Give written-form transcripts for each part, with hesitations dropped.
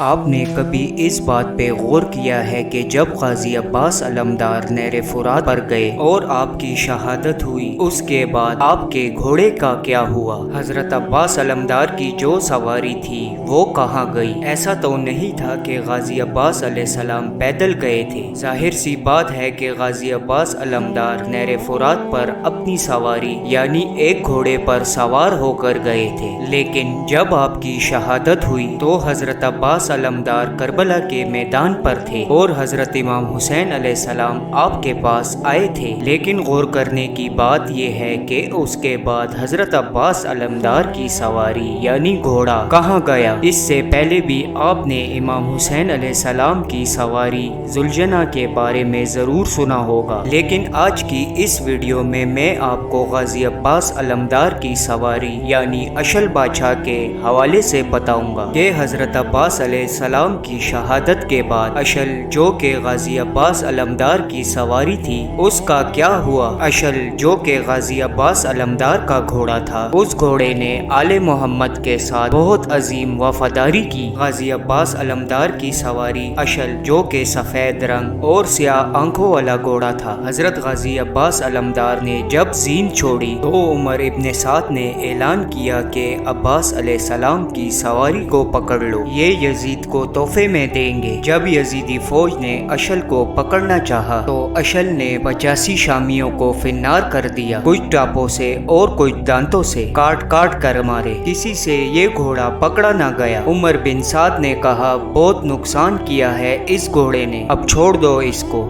آپ نے کبھی اس بات پہ غور کیا ہے کہ جب غازی عباس علمدار نہر فرات پر گئے اور آپ کی شہادت ہوئی اس کے بعد آپ کے گھوڑے کا کیا ہوا؟ حضرت عباس علمدار کی جو سواری تھی وہ کہاں گئی؟ ایسا تو نہیں تھا کہ غازی عباس علیہ السلام پیدل گئے تھے۔ ظاہر سی بات ہے کہ غازی عباس علمدار نہر فرات پر اپنی سواری یعنی ایک گھوڑے پر سوار ہو کر گئے تھے، لیکن جب آپ کی شہادت ہوئی تو حضرت عباس علمدار کربلا کے میدان پر تھے اور حضرت امام حسین علیہ السلام آپ کے پاس آئے تھے۔ لیکن غور کرنے کی بات یہ ہے کہ اس کے بعد حضرت عباس علمدار کی سواری یعنی گھوڑا کہاں گیا؟ اس سے پہلے بھی آپ نے امام حسین علیہ السلام کی سواری ذوالجناح کے بارے میں ضرور سنا ہوگا، لیکن آج کی اس ویڈیو میں آپ کو غازی عباس علمدار کی سواری یعنی اشل بادشاہ کے حوالے سے بتاؤں گا کہ حضرت عباس علیہ السلام کی شہادت کے بعد اشل جو کہ غازی عباس علمدار کی سواری تھی اس کا کیا ہوا؟ اشل جو کہ غازی عباس علمدار کا گھوڑا تھا، اس گھوڑے نے آل محمد کے ساتھ بہت عظیم وفاداری کی۔ غازی عباس علمدار کی سواری اشل جو کہ سفید رنگ اور سیاہ آنکھوں والا گھوڑا تھا۔ حضرت غازی عباس علمدار نے جب زین چھوڑی تو عمر ابن سعد نے اعلان کیا کہ عباس علیہ السلام کی سواری کو پکڑ لو، یہ یزید کو تحفے میں دیں گے۔ جب یزیدی فوج نے اشل کو پکڑنا چاہا تو اشل نے 85 شامیوں کو فنار کر دیا، کچھ ٹاپوں سے اور کچھ دانتوں سے کاٹ کاٹ کر مارے، کسی سے یہ گھوڑا پکڑا نہ گیا۔ عمر بن سعد نے کہا بہت نقصان کیا ہے اس گھوڑے نے، اب چھوڑ دو اس کو۔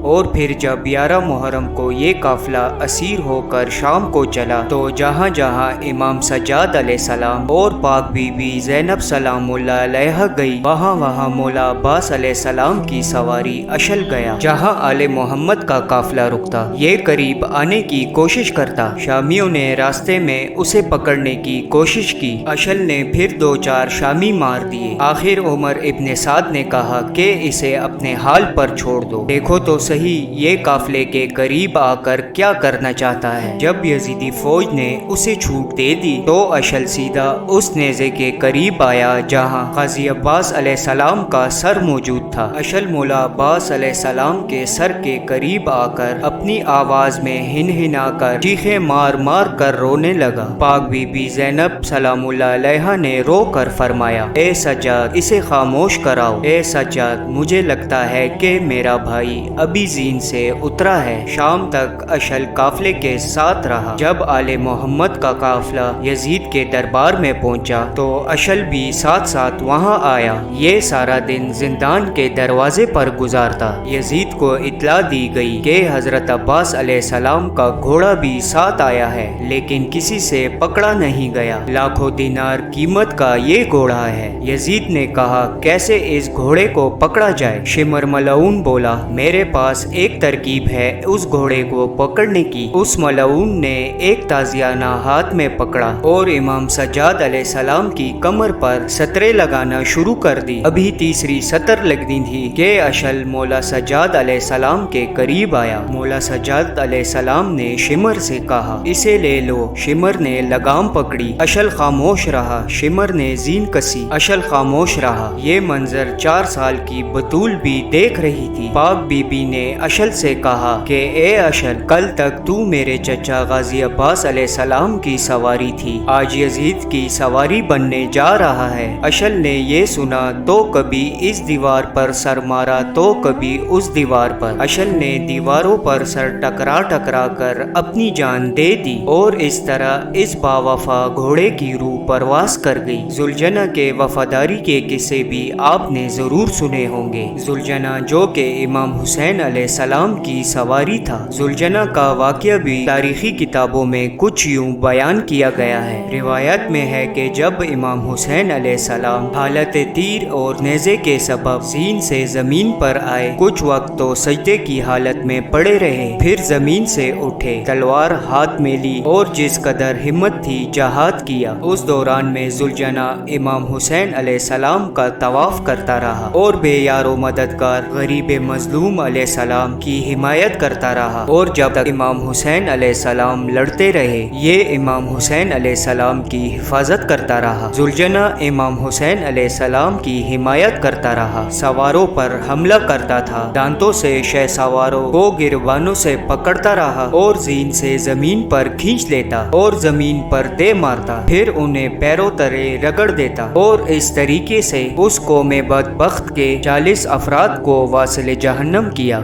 اور پھر جب 11 محرم کو یہ قافلہ اسیر ہو کر شام کو چلا تو جہاں جہاں امام سجاد علیہ السلام اور پاک بی بی زینب سلام اللہ علیہا گئی وہاں وہاں مولا عباس علیہ السلام کی سواری اشل گیا۔ جہاں آل محمد کا قافلہ رکتا یہ قریب آنے کی کوشش کرتا، شامیوں نے راستے میں اسے پکڑنے کی کوشش کی، اشل نے پھر 2-4 شامی مار دیے۔ آخر عمر ابن سعد نے کہا کہ اسے اپنے حال پر چھوڑ دو، دیکھو تو یہ قافلے کے قریب آ کر کیا کرنا چاہتا ہے۔ جب یزیدی فوج نے اسے چھوٹ دے دی تو اشل سیدھا اس نیزے کے قریب آیا جہاں غازی عباس علیہ السلام کا سر موجود تھا۔ اشل مولا عباس علیہ السلام کے سر کے قریب آ کر اپنی آواز میں ہنہنا کر چیخیں مار مار کر رونے لگا۔ پاک بی بی زینب سلام اللہ علیہا نے رو کر فرمایا، اے سجاد اسے خاموش کراؤ، اے سجاد مجھے لگتا ہے کہ میرا بھائی ابھی زین سے اترا ہے۔ شام تک اشل قافلے کے ساتھ رہا۔ جب آل محمد کا قافلہ یزید کے دربار میں پہنچا تو اشل بھی ساتھ ساتھ وہاں آیا۔ یہ سارا دن زندان کے دروازے پر گزارتا۔ یزید کو اطلاع دی گئی کہ حضرت عباس علیہ السلام کا گھوڑا بھی ساتھ آیا ہے، لیکن کسی سے پکڑا نہیں گیا۔ لاکھوں دینار قیمت کا یہ گھوڑا ہے۔ یزید نے کہا کیسے اس گھوڑے کو پکڑا جائے؟ شمر ملعون بولا میرے پاس ایک ترکیب ہے اس گھوڑے کو پکڑنے کی۔ اس ملعون نے ایک تازیانہ ہاتھ میں پکڑا اور امام سجاد علیہ السلام کی کمر پر سطریں لگانا شروع کر دی۔ ابھی تیسری سطر لگنی تھی کہ اشل مولا سجاد علیہ السلام کے قریب آیا۔ مولا سجاد علیہ السلام نے شمر سے کہا اسے لے لو۔ شمر نے لگام پکڑی، اشل خاموش رہا۔ شمر نے زین کسی، اشل خاموش رہا۔ یہ منظر 4 سال کی بطول بھی دیکھ رہی تھی۔ پاک بی بی نے اشل سے کہا کہ اے اشل کل تک تو میرے چچا غازی عباس علیہ السلام کی سواری تھی، آج یزید کی سواری بننے جا رہا ہے۔ اشل نے یہ سنا تو کبھی اس دیوار پر سر مارا تو کبھی اس دیوار پر۔ اشل نے دیواروں پر سر ٹکرا ٹکرا کر اپنی جان دے دی اور اس طرح اس باوفا گھوڑے کی روح پرواز کر گئی۔ ذوالجناح کے وفاداری کے قصے بھی آپ نے ضرور سنے ہوں گے۔ ذوالجناح جو کہ امام حسین علیہ السلام کی سواری تھا۔ ذوالجناح کا واقعہ بھی تاریخی کتابوں میں کچھ یوں بیان کیا گیا ہے۔ روایت میں ہے کہ جب امام حسین علیہ السلام حالت تیر اور نیزے کے سبب زین سے زمین پر آئے، کچھ وقت تو سجدے کی حالت میں پڑے رہے، پھر زمین سے اٹھے، تلوار ہاتھ میں لی اور جس قدر ہمت تھی جہاد کیا۔ اس دوران میں زلجنا امام حسین علیہ السلام کا طواف کرتا رہا اور بے یار و مددگار غریب مظلوم علیہ السلام کی حمایت کرتا رہا، اور جب تک امام حسین علیہ السلام لڑتے رہے یہ امام حسین علیہ السلام کی حفاظت کرتا رہا۔ زلجنا امام حسین علیہ السلام کی حمایت کرتا رہا، سواروں پر حملہ کرتا تھا، دانتوں سے شہ سواروں کو گریبانوں سے پکڑتا رہا اور زین سے زمین پر کھینچ لیتا اور زمین پر دے مارتا، پھر انہیں پیروں تلے رگڑ دیتا، اور اس طریقے سے اس قوم بدبخت کے 40 افراد کو واصل جہنم کیا۔